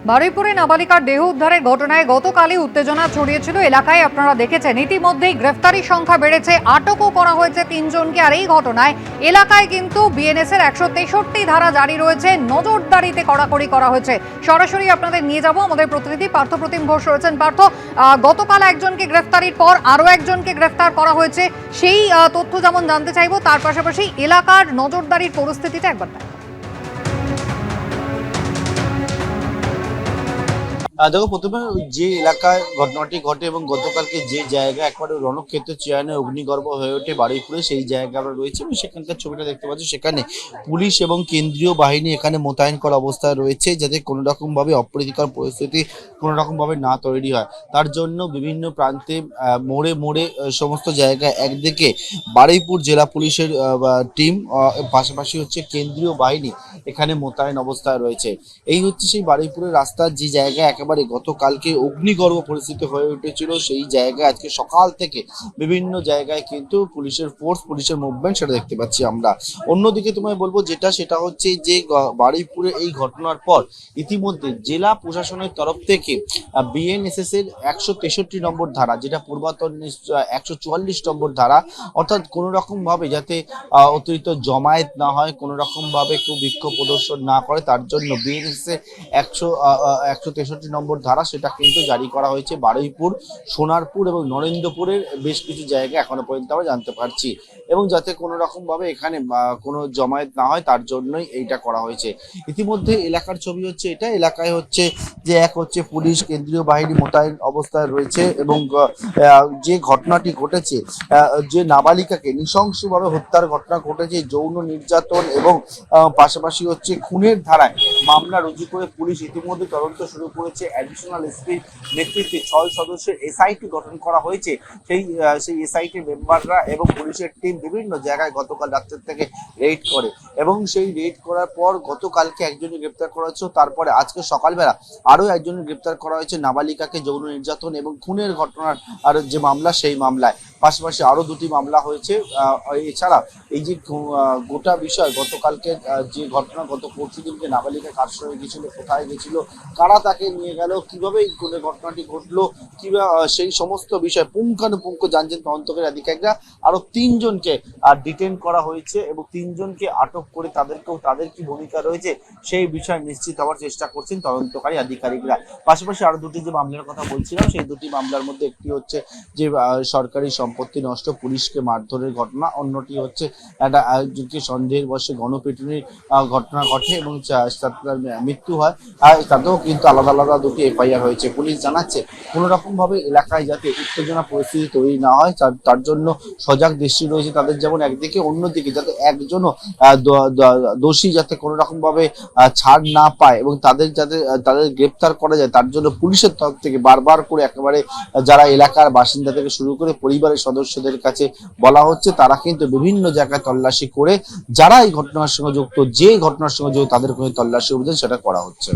বারুইপুরে নাবালিকার দেহ উদ্ধারের ঘটনায় গতকালই উত্তেজনা ছড়িয়েছিল এলাকায়। আপনারা দেখেছেন ইতিমধ্যেই গ্রেফতারি সংখ্যা বেড়েছে, আটকও করা হয়েছে 3 জনকে। আর এই ঘটনায় এলাকায় কিন্তু বিএনএস এর 163 ধারা জারি রয়েছে, নজরদারিতে কড়াকড়ি করা হয়েছে। সরাসরি আপনাদের নিয়ে যাব, আমাদের প্রতিনিধি পার্থ প্রতিম ঘোষ রয়েছেন। পার্থ, গতকাল একজনকে গ্রেফতারির পর আরও একজনকে গ্রেফতার করা হয়েছে, সেই তথ্য যেমন জানতে চাইব, তার পাশাপাশি এলাকার নজরদারির পরিস্থিতিটা একবার দেখ। দেখো, প্রথমে যে এলাকায় ঘটনাটি ঘটে এবং গতকালকে যে জায়গা একবারে রণক্ষেত্র চেয়ানে অগ্নিগর্ভ হয়ে ওঠে বারুইপুরে, সেই জায়গা আমরা রয়েছে এবং সেখানকার ছবিটা দেখতে পাচ্ছি। সেখানে পুলিশ এবং কেন্দ্রীয় বাহিনী এখানে মোতায়েন করা অবস্থায় রয়েছে, যাতে কোনো রকম ভাবে অপ্রীতিকর পরিস্থিতি কোনো রকম ভাবে না তৈরি হয়। তার জন্য বিভিন্ন প্রান্তে মোড়ে মোড়ে সমস্ত জায়গায় একদিকে বারুইপুর জেলা পুলিশের টিম, পাশাপাশি হচ্ছে কেন্দ্রীয় বাহিনী এখানে মোতায়েন অবস্থায় রয়েছে। এই হচ্ছে সেই বারুইপুরের রাস্তার যে জায়গা একেবারে গতকালকে অগ্নিগর্ভ পরিস্থিতি হয়ে উঠেছিল, সেই জায়গায় আজকে সকাল থেকে বিভিন্ন জায়গায় কিন্তু পুলিশের ফোর্স, পুলিশের মুভমেন্ট সেটা দেখতে পাচ্ছি আমরা। অন্যদিকে তোমায় বলবো সেটা হচ্ছে যে বারুইপুরে এই ঘটনার পর ইতিমধ্যে জেলা প্রশাসনের তরফ থেকে বিএনএসএস এর 163 নম্বর ধারা, যেটা পূর্বতন 144 নম্বর ধারা, অর্থাৎ কোনো রকম ভাবে যাতে অতিরিক্ত জমায়েত না হয়, কোনো রকম ভাবে কেউ বিক্ষোভ প্রদর্শন না করে, তার জন্য বিএনএসএস এর 163 নম্বর ধারা সেটা কিন্তু জারি করা হয়েছে বারুইপুর, সোনারপুর এবং নরেন্দ্রপুরের বেশ কিছু জায়গা এখনো পর্যন্ত আমরা জানতে পারছি। এবং যাতে কোনো রকম ভাবে এখানে কোনো জমায়েত না হয়, তার জন্যই এইটা করা হয়েছে। ইতিমধ্যে এলাকার ছবি হচ্ছে এটা, এলাকায় হচ্ছে যে এক হচ্ছে পুলিশ, কেন্দ্রীয় বাহিনী মোতায়েন অবস্থায় রয়েছে এবং যে ঘটনাটি ঘটেছে, যে নাবালিকাকে নৃশংসভাবে হত্যার ঘটনা ঘটেছে, যৌন নির্যাতন এবং পাশাপাশি হচ্ছে খুনের ধারায় মামলা রুজু করে পুলিশ ইতিমধ্যে তদন্ত শুরু করেছে। অ্যাডিশনাল এসপির নেতৃত্বে 6 সদস্যের এসআইটি গঠন করা হয়েছে। সেই এসআইটি মেম্বাররা এবং পুলিশের টিম বিভিন্ন জায়গায় গতকাল রাত্রের থেকে রেড করে এবং সেই রেড করার পর গতকালকে একজনকে গ্রেপ্তার করা হয়েছে। তারপরে আজকে সকালবেলা আরও একজনকে গ্রেপ্তার করা হয়েছে নাবালিকাকে যৌন নির্যাতন এবং খুনের ঘটনার আর যে মামলা, সেই মামলায়। পাশাপাশি আরও 2টি মামলা হয়েছে। এছাড়া এই যে গোটা বিষয় গতকালকে যে ঘটনা, গত পরশুদিনকে নাবালিকা কার সঙ্গে গেছিল, কোথায় গেছিল, কারা তাকে নিয়ে গেল, কিভাবে এই ঘটনাটি ঘটলো, কিভাবে সেই সমস্ত বিষয় পুঙ্খানুপুঙ্খ জানছেন তদন্তকারী আধিকারিকরা। আরো 3 জনকে ডিটেন করা হয়েছে এবং 3 জনকে আটক করে তাদের কি ভূমিকা রয়েছে সেই বিষয় নিশ্চিত হওয়ার চেষ্টা করছেন তদন্তকারী আধিকারিকরা। পাশাপাশি আরো 2টি যে মামলার কথা বলছিলাম, সেই 2টি মামলার মধ্যে একটি হচ্ছে যে সরকারি সম্পত্তি নষ্ট, পুলিশকে মারধরের ঘটনা, অন্যটি হচ্ছে একজনকে সন্দেহের বশে গণপিটুনির ঘটনা ঘটে এবং তার মৃত্যু হয়। আর তাতেও কিন্তু আলাদা আলাদা 2টি এফআইআর হয়েছে। পুলিশ জানাচ্ছে কোনো রকম ভাবে এলাকায় যাতে উত্তেজনা পরিস্থিতি তৈরি না হয়, তার জন্য সজাগ দৃষ্টি রয়েছে তাদের, যেমন একদিকে, অন্যদিকে যাতে একজনও দোষী যাতে কোনো রকম ভাবে ছাড় না পায় এবং তাদের গ্রেপ্তার করা যায়, তার জন্য পুলিশের তরফ থেকে বারবার করে একেবারে যারা এলাকার বাসিন্দা থেকে শুরু করে পরিবারের সদস্যদের কাছে বলা হচ্ছে, তারা কিন্তু বিভিন্ন জায়গায় তল্লাশি করে যারা এই ঘটনার সঙ্গে যুক্ত, যে ঘটনার সঙ্গে যুক্ত, তাদের কোনো তল্লাশি অভিযান সেটা করা হচ্ছে।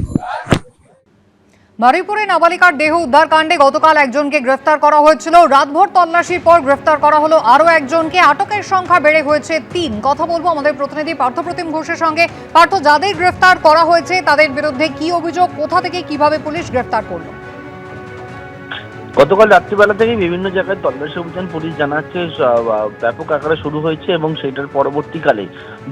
বারুইপুরে নাবালিকার দেহ উদ্ধার কাণ্ডে গতকাল একজনকে গ্রেফতার করা হয়েছিল। রাতভর তল্লাশির পর গ্রেফতার করা হলো আরও একজনকে, আটকের সংখ্যা বেড়ে হয়েছে 3। কথা বলবো আমাদের প্রতিনিধি পার্থ প্রতিম ঘোষের সঙ্গে। পার্থ, যাদের গ্রেফতার করা হয়েছে তাদের বিরুদ্ধে কি অভিযোগ, কোথা থেকে কিভাবে পুলিশ গ্রেফতার করলো? গতকাল রাত্রিবেলা থেকেই বিভিন্ন জায়গায় তল্লাশি অভিযান পুলিশ জানাচ্ছে ব্যাপক আকারে শুরু হয়েছে এবং সেটার পরবর্তীকালে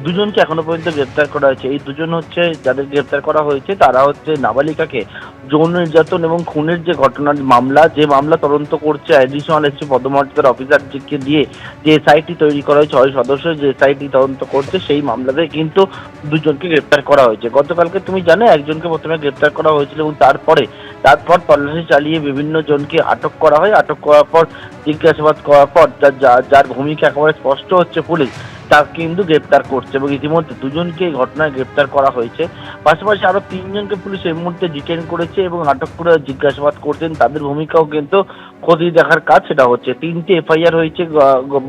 2 জনকে এখনো পর্যন্ত গ্রেপ্তার করা হয়েছে। এই 2 জন হচ্ছে, যাদের গ্রেপ্তার করা হয়েছে তারা হচ্ছে নাবালিকাকে যৌন নির্যাতন এবং খুনের যে ঘটনার মামলা, যে মামলা তদন্ত করছে অ্যাডিশনাল এসপি পদমর্যাদার অফিসারকে দিয়ে যে এসআইটি তৈরি করা হয়েছে, 6 সদস্য যে এসআইটি তদন্ত করছে, সেই মামলাতে কিন্তু 2 জনকে গ্রেপ্তার করা হয়েছে। গতকালকে তুমি জানো একজনকে প্রথমে গ্রেপ্তার করা হয়েছিল এবং তারপর তল্লাশি চালিয়ে বিভিন্ন জনকে আটক করা হয়। আটক করার পর জিজ্ঞাসাবাদ করার পর যার ভূমিকা একেবারে স্পষ্ট হচ্ছে পুলিশ তাকে কিন্তু গ্রেপ্তার করছে এবং ইতিমধ্যে 2 জনকে এই ঘটনায় গ্রেপ্তার করা হয়েছে। পাশাপাশি আরো 3 জনকে পুলিশ এই মুহূর্তে ডিটেন করেছে এবং আটক করে জিজ্ঞাসাবাদ করছেন। তাদের ভূমিকাও কিন্তু খতিয়ে দেখার কাজ সেটা হচ্ছে। 3টে এফআইআর হয়েছে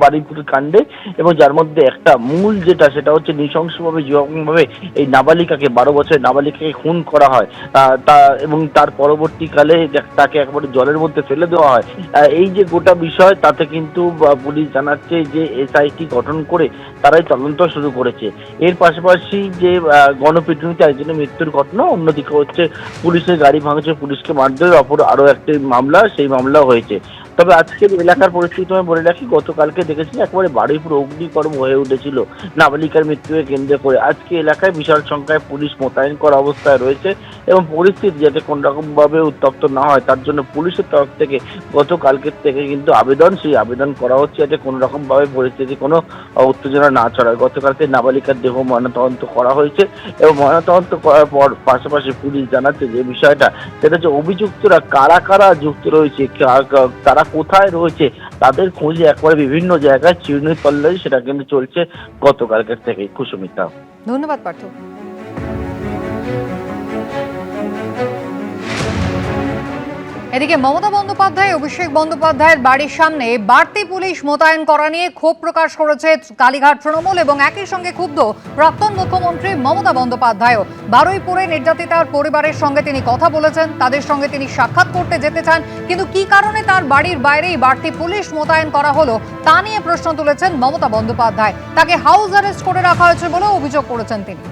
বারুইপুর কাণ্ডে এবং যার মধ্যে একটা মূল সেটা হচ্ছে নৃশংসভাবে যেরকমভাবে এই নাবালিকাকে, 12 বছরের নাবালিকাকে খুন করা হয় এবং তার পরবর্তীকালে তাকে একেবারে জলের মধ্যে ফেলে দেওয়া হয়। এই যে গোটা বিষয়, তাতে কিন্তু পুলিশ জানাচ্ছে যে এসআইটি গঠন করে তারাই তদন্ত শুরু করেছে। এর পাশাপাশি যে গণপিটুনিতে একজনের মৃত্যুর ঘটনা, অন্যদিকে হচ্ছে পুলিশের গাড়ি ভাঙচুর, পুলিশকে মারধরের অপর আরো একটি মামলা, সেই মামলা হয়েছে। তবে আজকের এলাকার পরিস্থিতি আমি বলে রাখি, গতকালকে দেখেছি একেবারে বারুইপুর অগ্নিকর্ম হয়ে উঠেছিল নাবালিকার মৃত্যুকে কেন্দ্র করে। আজকে এলাকায় বিশাল সংখ্যায় পুলিশ মোতায়েন করা অবস্থায় রয়েছে এবং পরিস্থিতি যাতে কোন রকম ভাবে উত্তপ্ত না হয় তার জন্য পুলিশের তরফ থেকে গতকালকের থেকে কিন্তু সেই আবেদন করা হচ্ছে যাতে কোনো রকম ভাবে পরিস্থিতি কোনো উত্তেজনা না ছড়ায়। গতকালকে নাবালিকার দেহ ময়নাতদন্ত করা হয়েছে এবং ময়নাতদন্ত করার পর পাশাপাশি পুলিশ জানাচ্ছে যে বিষয়টা, সেটা হচ্ছে অভিযুক্তরা কারা কারা যুক্ত রয়েছে, তারা কোথায় রয়েছে, তাদের খোঁজে একবারে বিভিন্ন জায়গায় চিরুনি তল্লাশি সেটা কিন্তু চলছে গতকালকের থেকে। কুসুমিতা, ধন্যবাদ পার্থ। এদিকে মমতা বন্দ্যোপাধ্যায় অভিষেক বন্দ্যোপাধ্যায়ের বাড়ির সামনে বাড়তি পুলিশ মোতায়েন করা নিয়ে ক্ষোভ প্রকাশ করেছে কালীঘাট তৃণমূল এবং একই সঙ্গে ক্ষুব্ধ প্রাক্তন মুখ্যমন্ত্রী মমতা বন্দ্যোপাধ্যায়ও। বারুইপুরে নির্যাতিতার পরিবারের সঙ্গে তিনি কথা বলেছেন, তাদের সঙ্গে তিনি সাক্ষাৎ করতে যেতে চান, কিন্তু কি কারণে তার বাড়ির বাইরেই বাড়তি পুলিশ মোতায়েন করা হলো তা নিয়ে প্রশ্ন তুলেছেন মমতা বন্দ্যোপাধ্যায়। তাকে হাউস অ্যারেস্ট করে রাখা হয়েছে বলে অভিযোগ করেছেন তিনি।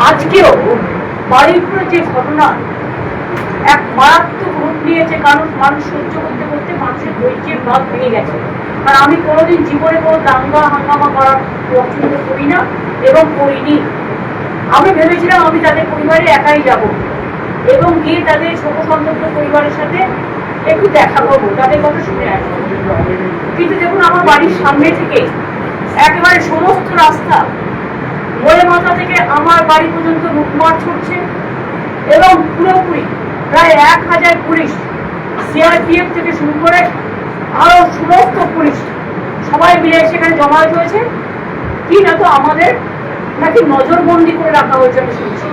আজকেও বারুইপুরে যে ঘটনা এক মারাত্মক রূপ নিয়েছে, কারণ মানুষ সহ্য করতে করতে মানুষের ধৈর্যের বাঁধ ভেঙে গেছে। আর আমি কোনোদিন জীবনে কোনো দাঙ্গা হাঙ্গামা করার পছন্দ করি না এবং করিনি। আমি ভেবেছিলাম আমি তাদের পরিবারে একাই যাব এবং গিয়ে তাদের শোকসন্তপ্ত পরিবারের সাথে একটু দেখা করবো, তাদের কথা শুনে আসবো। কিন্তু দেখুন, আমার বাড়ির সামনে থেকে একেবারে সমস্ত রাস্তা বলে মাথা থেকে আমার বাড়ি পর্যন্ত লুটমার ছুটছে এবং পুরোপুরি প্রায় 1000 পুলিশ, সিআরপিএফ থেকে শুরু করে আরো সমস্ত পুলিশ সবাই মিলে সেখানে জমায়েত হয়েছে। কি না তো আমাদের নাকি নজরবন্দি করে রাখা হয়েছে, আমি শুনছি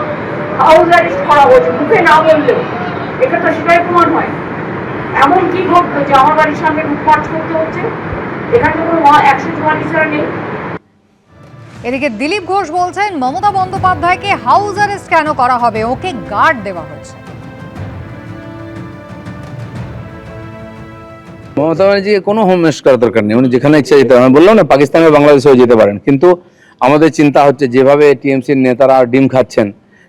হাউস অ্যারেস্ট করা হয়েছে, মুখে না বললেও এটা তো সেটাই প্রমাণ হয়। এমন কি ঘটলো যে আমার বাড়ির সামনে লুটমার্চ করতে হচ্ছে? এখানে তো কোনো 144 ছাড়া নেই। এদিকে দিলীপ ঘোষ বলছেন মমতা বন্দ্যোপাধ্যায়কে হাউস অ্যারেস্ট কেন করা হবে, ওকে গার্ড দেওয়া হয়েছে। মমতা ব্যানার্জিকে কোনো হোম অ্যারেস্ট করার দরকার নেই, উনি যেখানে ইচ্ছা যেতে পারেন। বললাম না, পাকিস্তানে বাংলাদেশেও যেতে পারেন, কিন্তু আমাদের চিন্তা হচ্ছে যেভাবে টিএমসির নেতারা ডিম খাচ্ছেন,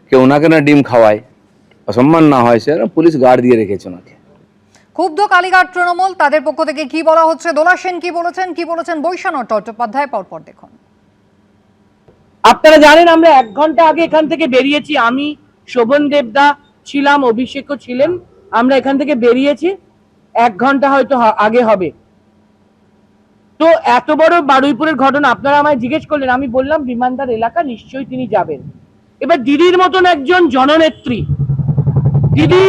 কেউ ওনাকে না ডিম খাওয়ায়, অসম্মান না হয়, সেটা পুলিশ গার্ড দিয়ে রেখেছে ওনাকে। ক্ষুব্ধ কালীঘাট তৃণমূল, তাদের পক্ষ থেকে কি বলা হচ্ছে, দোলা সেন কি বলেছেন বৈশানর চট্টোপাধ্যায়, পরপর দেখুন। আপনারা জানেন আমরা 1 ঘন্টা আগে এখান থেকে বেরিয়েছি, আমি, শোভন দেবদা ছিলাম, অভিষেকও ছিলেন, আমরা এখান থেকে বেরিয়েছি 1 ঘন্টা হয়তো আগে হবে। তো এত বড় বারুইপুরের ঘটনা আপনারা আমায় জিজ্ঞেস করলেন, আমি বললাম বিমানদার এলাকা, নিশ্চয়ই তিনি যাবেন। এবার দিদির মতন একজন জননেত্রী, দিদি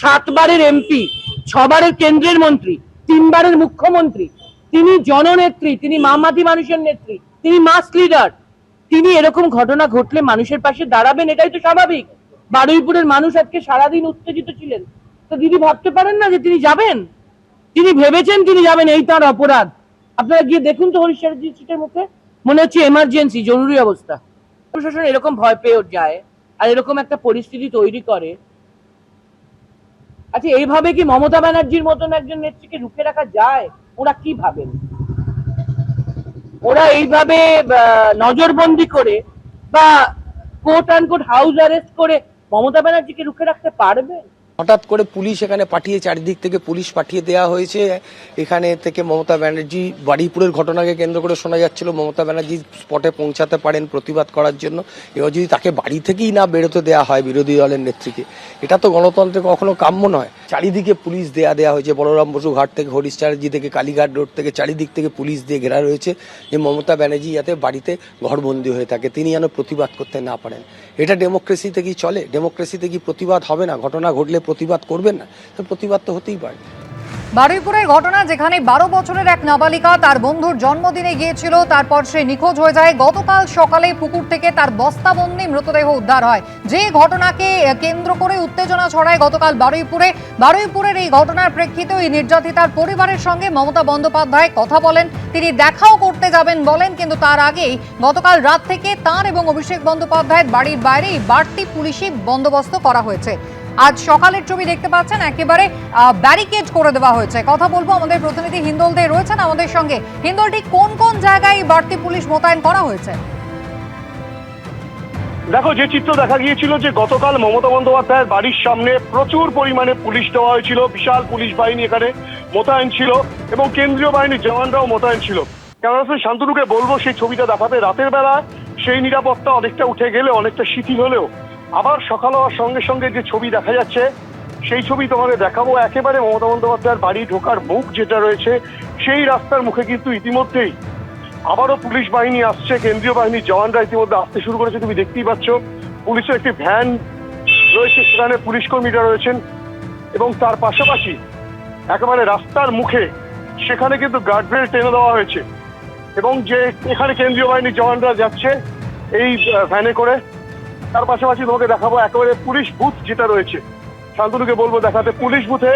7 বারের এমপি, 6 বারের কেন্দ্রের মন্ত্রী, 3 বারের মুখ্যমন্ত্রী, তিনি জননেত্রী, তিনি মামাটি মানুষের নেত্রী, তিনি মাস লিডার, তিনি এরকম ঘটনা ঘটলে মানুষের পাশে দাঁড়াবেন, এটাই তো স্বাভাবিক। বারুইপুরের মানুষ আজকে সারাদিন উত্তেজিত ছিলেন, তো দিদি ভাবতে পারেন না যে তিনি যাবেন? তিনি ভেবেছেন তিনি যাবেন, এই তার অপরাধ। আপনারা গিয়ে দেখুন তো হরিশ্বর সিটের মুখে, মনে হচ্ছে এমার্জেন্সি, জরুরি অবস্থা। প্রশাসন এরকম ভয় পেয়ে যায় আর এরকম একটা পরিস্থিতি তৈরি করে। আচ্ছা, এইভাবে কি মমতা ব্যানার্জির মতন একজন নেত্রীকে রুখে রাখা যায়? ওরা কি ভাবেন? ওরা এইভাবে নজরবন্দি করে বা quote and quote house arrest করে মমতা ব্যানার্জিকে রুখে রাখতে পারবে? হঠাৎ করে পুলিশ এখানে পাঠিয়ে, চারিদিক থেকে পুলিশ পাঠিয়ে দেওয়া হয়েছে। এখানে থেকে মমতা ব্যানার্জি, বারুইপুরের ঘটনাকে কেন্দ্র করে শোনা যাচ্ছিল মমতা ব্যানার্জি স্পটে পৌঁছাতে পারেন প্রতিবাদ করার জন্য। এবার যদি তাকে বাড়ি থেকেই না বেরোতে দেওয়া হয় বিরোধী দলের নেত্রীকে, এটা তো গণতন্ত্রে কখনো কাম্য নয়। চারিদিকে পুলিশ দেওয়া হয়েছে, বলরাম বসু ঘাট থেকে, হরিশ চ্যাটার্জি থেকে, কালীঘাট রোড থেকে, চারিদিক থেকে পুলিশ দিয়ে ঘেরা রয়েছে যে মমতা ব্যানার্জি যাতে বাড়িতে ঘরবন্দি হয়ে থাকে, তিনি যেন প্রতিবাদ করতে না পারেন। এটা ডেমোক্রেসিতে কি চলে? ডেমোক্রেসিতে কি প্রতিবাদ হবে না? ঘটনা ঘটলে প্রতিবাদ করবেন না? তো প্রতিবাদ তো হতেই পারে। বারুইপুরের ঘটনা, যেখানে 12 বছরের এক নাবালিকা তার বন্ধুর জন্মদিনে গিয়েছিল, তারপর সে নিখোঁজ হয়ে যায়। গতকাল সকালে পুকুর থেকে তার বস্তাবন্দি মৃতদেহ উদ্ধার হয়। যে ঘটনাকে কেন্দ্র করে উত্তেজনা ছড়ায় গতকাল বারুইপুরের এই ঘটনার প্রেক্ষিতে ওই নির্যাতিতার পরিবারের সঙ্গে মমতা বন্দ্যোপাধ্যায় কথা বলেন, তিনি দেখাও করতে যাবেন বলেন, কিন্তু তার আগেই গতকাল রাত থেকে তাঁর এবং অভিষেক বন্দ্যোপাধ্যায়ের বাড়ির বাইরেই বাড়তি পুলিশি বন্দোবস্ত করা হয়েছে। আজ সকালের ছবি দেখতে পাচ্ছেন, একেবারে ব্যারিকেড করে দেওয়া হয়েছে। কথা বলবো, আমাদের প্রতিনিধি হিন্দল দে রয়েছেন আমাদের সঙ্গে। হিন্দল, ঠিক কোন কোন জায়গায় বাড়তি পুলিশ মোতায়েন করা হয়েছে? দেখো, যে চিত্র দেখা গিয়েছিল যে গতকাল মমতা বন্দ্যোপাধ্যায়ের বাড়ির সামনে প্রচুর পরিমাণে পুলিশ দেওয়া হয়েছিল, বিশাল পুলিশ বাহিনী এখানে মোতায়েন ছিল এবং কেন্দ্রীয় বাহিনীর জওয়ানরাও মোতায়েন ছিল। ক্যামেরা শান্তনুকে বলবো সেই ছবিটা দেখাতে। রাতের বেলা সেই নিরাপত্তা অনেকটা উঠে গেলে, অনেকটা শিথিল হলেও আবার সকাল হওয়ার সঙ্গে সঙ্গে যে ছবি দেখা যাচ্ছে সেই ছবি তোমাকে দেখাবো। একেবারে মমতা বন্দ্যোপাধ্যায়ের বাড়ি ঢোকার মুখ যেটা রয়েছে সেই রাস্তার মুখে কিন্তু ইতিমধ্যেই আবারও পুলিশ বাহিনী আসছে, কেন্দ্রীয় বাহিনীর জওয়ানরা ইতিমধ্যে আসতে শুরু করেছে। তুমি দেখতেই পাচ্ছ পুলিশের একটি ভ্যান রয়েছে, সেখানে পুলিশ কর্মীরা রয়েছেন এবং তার পাশাপাশি একেবারে রাস্তার মুখে সেখানে কিন্তু গার্ডরেল টেনে দেওয়া হয়েছে এবং যে এখানে কেন্দ্রীয় বাহিনীর জওয়ানরা যাচ্ছে এই ভ্যানে করে। তার পাশাপাশি তোমাকে দেখাবো একেবারে পুলিশ বুথ যেটা রয়েছে, শান্তনুকে বলবো দেখাতে। পুলিশ বুথে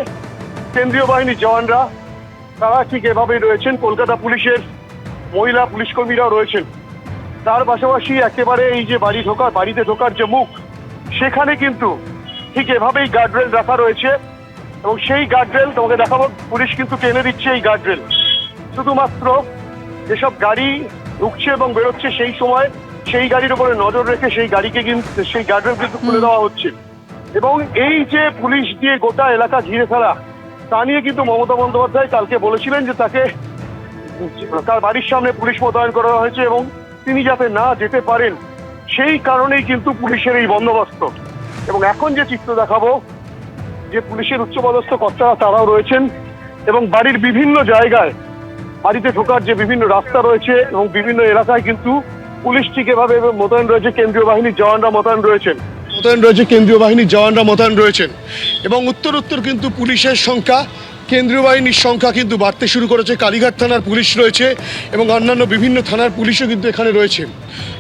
কেন্দ্রীয় বাহিনীর জওয়ানরা তারা ঠিক এভাবেই রয়েছেন, কলকাতা পুলিশের মহিলা পুলিশ কর্মীরাও রয়েছেন। তার পাশাপাশি একেবারে এই যে বাড়িতে ঢোকার যে মুখ সেখানে কিন্তু ঠিক এভাবেই গার্ডরেল রাখা রয়েছে এবং সেই গার্ডরেল তোমাকে দেখাবো, পুলিশ কিন্তু টেনে দিচ্ছে এই গার্ডরেল। শুধুমাত্র যেসব গাড়ি ঢুকছে এবং বেরোচ্ছে সেই সময় সেই গাড়ির উপরে নজর রেখে সেই গাড়িকে কিন্তু সেই গার্ডরেল কিন্তু খুলে দেওয়া হচ্ছে এবং এই যে পুলিশ দিয়ে গোটা এলাকা ঘিরে ফেলা, তা নিয়ে কিন্তু মমতা বন্দ্যোপাধ্যায় কালকে বলেছিলেন যে তার বাড়ির সামনে পুলিশ মোতায়েন করা হয়েছে এবং তিনি যাতে না যেতে পারেন সেই কারণেই কিন্তু পুলিশের এই বন্দোবস্ত। এবং এখন যে চিত্র দেখাবো, যে পুলিশের উচ্চপদস্থ কর্তারা তারাও রয়েছেন এবং বাড়ির বিভিন্ন জায়গায় বাড়িতে ঢোকার যে বিভিন্ন রাস্তা রয়েছে এবং বিভিন্ন এলাকায় কিন্তু পুলিশ ঠিক এভাবে মোতায়েন রয়েছে, কেন্দ্রীয় বাহিনীর জওয়ানরা মোতায়েন রয়েছেন এবং উত্তর কিন্তু পুলিশের সংখ্যা, কেন্দ্রীয় বাহিনীর সংখ্যা কিন্তু বাড়তে শুরু করেছে। কালীঘাট থানার পুলিশ রয়েছে এবং অন্যান্য বিভিন্ন থানার পুলিশও কিন্তু এখানে রয়েছে।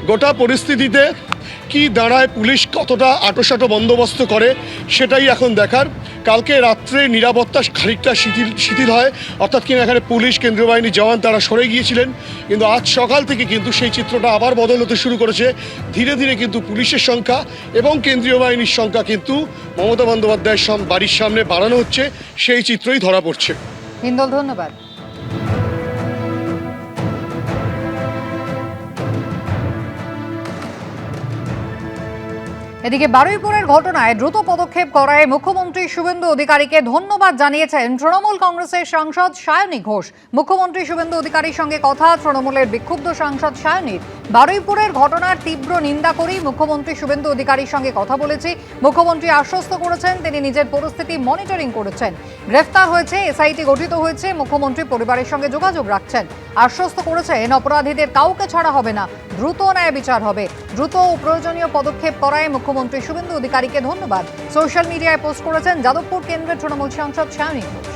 গোটা পরিস্থিতিতে কি দাঁড়ায়, পুলিশ কতটা আঁটোসাঁটো বন্দোবস্ত করে সেটাই এখন দেখার। কালকে রাত্রে নিরাপত্তা খানিকটা শিথিল হয়, অর্থাৎ কিনা এখানে পুলিশ, কেন্দ্রীয় বাহিনীর জওয়ান তারা সরে গিয়েছিলেন, কিন্তু আজ সকাল থেকে কিন্তু সেই চিত্রটা আবার বদল হতে শুরু করেছে। ধীরে ধীরে কিন্তু পুলিশের সংখ্যা এবং কেন্দ্রীয় বাহিনীর সংখ্যা কিন্তু মমতা বন্দ্যোপাধ্যায়ের বাড়ির সামনে বাড়ানো হচ্ছে, সেই চিত্রই ধরা পড়ছে। হিন্দল, ধন্যবাদ। এদিকে বারুইপুরের ঘটনায় দ্রুত পদক্ষেপ করায় মুখ্যমন্ত্রী শুভেন্দু অধিকারীকে ধন্যবাদ জানিয়েছেন তৃণমূল কংগ্রেসের সাংসদ সায়নী ঘোষ। মুখ্যমন্ত্রী শুভেন্দু অধিকারীর সঙ্গে কথা তৃণমূলের বিক্ষুব্ধ সাংসদ সায়নীর। বারুইপুরের ঘটনার তীব্র নিন্দা করেই মুখ্যমন্ত্রী শুভেন্দু অধিকারীর সঙ্গে কথা বলেছি। মুখ্যমন্ত্রী আশ্বস্ত করেছেন তিনি নিজের পরিস্থিতি মনিটরিং করেছেন। গ্রেফতার হয়েছে, এসআইটি গঠিত হয়েছে, মুখ্যমন্ত্রী পরিবারের সঙ্গে যোগাযোগ রাখছেন। আশ্বস্ত করেছেন অপরাধীদের কাউকে ছাড়া হবে না, দ্রুত ন্যায় বিচার হবে। দ্রুত ও প্রয়োজনীয় পদক্ষেপ করায় মুখ্যমন্ত্রী শুভেন্দু অধিকারীকে ধন্যবাদ সোশ্যাল মিডিয়ায় পোস্ট করেছেন যাদবপুর কেন্দ্রের তৃণমূল সাংসদ সায়নী ঘোষ।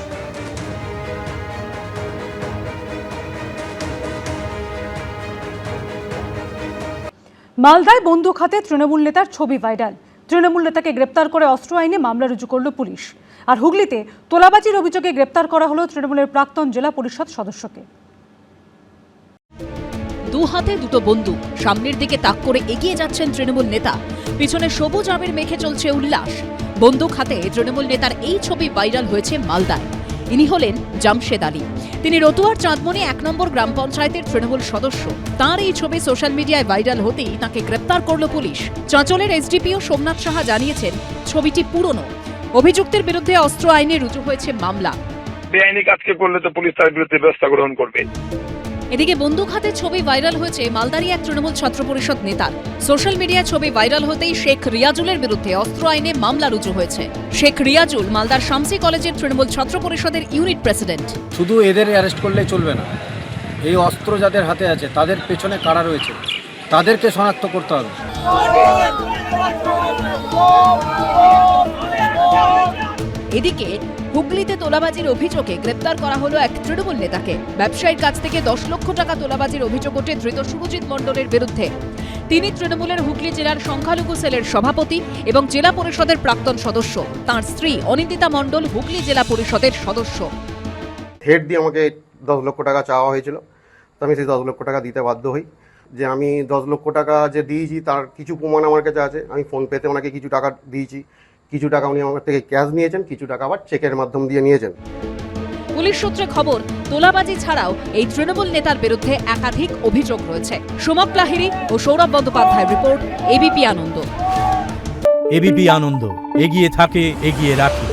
মালদায় বন্দুক হাতে তৃণমূল নেতার ছবি ভাইরাল। তৃণমূল নেতাকে গ্রেপ্তার করে অস্ত্র আইনে মামলা রুজু করল পুলিশ। আর হুগলিতে তোলাবাজির অভিযোগে গ্রেপ্তার করা হলো তৃণমূলের প্রাক্তন জেলা পরিষদ সদস্যকে। দু হাতে দুটো বন্দুক, সামনের দিকে তাক করে এগিয়ে যাচ্ছেন তৃণমূল নেতা, পিছনে সবুজ আবির মেখে চলছে উল্লাস। বন্দুক হাতে তৃণমূল নেতার এই ছবি ভাইরাল হয়েছে মালদায়। ইনি হলেন জামশেদ আলী। তিনি রতুয়ার চাঁদমনি 1 নম্বর গ্রাম পঞ্চায়েতের তৃণমূল সদস্য। তার এই ছবি সোশ্যাল মিডিয়ায় ভাইরাল হতেই তাকে গ্রেপ্তার করল পুলিশ। চাঁচলের এসডিপিও সোমনাথ সাহা জানিয়েছেন ছবিটি পুরনো। অভিযুক্তের বিরুদ্ধে অস্ত্র আইনে রুজু হয়েছে মামলা। বেআইনি কাজকে করলে তো পুলিশ তার বিরুদ্ধে ব্যবস্থা গ্রহণ করবে। এদিকে বন্দুক হাতে ছবি ভাইরাল হয়েছে মালদারি এক তৃণমূল ছাত্র পরিষদ নেতার। সোশ্যাল মিডিয়ায় ছবি ভাইরাল হতেই শেখ রিয়াজুলের বিরুদ্ধে অস্ত্র আইনে মামলা রুজু হয়েছে। শেখ রিয়াজুল মালদার শামসি কলেজের তৃণমূল ছাত্র পরিষদের ইউনিট প্রেসিডেন্ট। শুধু এদের অ্যারেস্ট করলে চলবে না, এই অস্ত্র যাদের হাতে আছে তাদের পেছনে কারা রয়েছে তাদেরকে শনাক্ত করতে হবে। এদিকে হুগলিতে তোলাবাজির অভিযোগে গ্রেপ্তার করা হলো এক তৃণমূল নেতাকে। ব্যবসায়ীর কাছ থেকে 10 লক্ষ টাকা তোলাবাজির অভিযোগ ওঠে ধৃত সুরজিৎ মণ্ডলের বিরুদ্ধে। তিনি তৃণমূলের হুগলি জেলার সংখ্যালঘু সেলের সভাপতি এবং জেলা পরিষদের প্রাক্তন সদস্য। তাঁর স্ত্রী অনিন্দিতা মণ্ডল হুগলি জেলা পরিষদের সদস্য। হেড দিয়ে আমাকে 10 লক্ষ টাকা চাওয়া হয়েছিল, তো আমি সেই 10 লক্ষ টাকা দিতে বাধ্য হই। যে আমি 10 লক্ষ টাকা যে দিয়েছি তার কিছু প্রমাণ আমার কাছে আছে। আমি ফোনপেতে ওনাকে কিছু টাকা দিয়েছি, কিছু টাকা উনি আমার থেকে ক্যাশ নিয়েছেন, কিছু টাকা আবার চেকের মাধ্যম দিয়ে নিয়েছেন। পুলিশ সূত্রে খবর, তোলাবাজি ছাড়াও এই তৃণমূল নেতার বিরুদ্ধে একাধিক অভিযোগ রয়েছে। সোমক লাহিড়ী ও সৌরভ বন্দ্যোপাধ্যায়ের রিপোর্ট, এবিপি আনন্দ। এবিপি আনন্দ, এগিয়ে থাকে, এগিয়ে রাখে।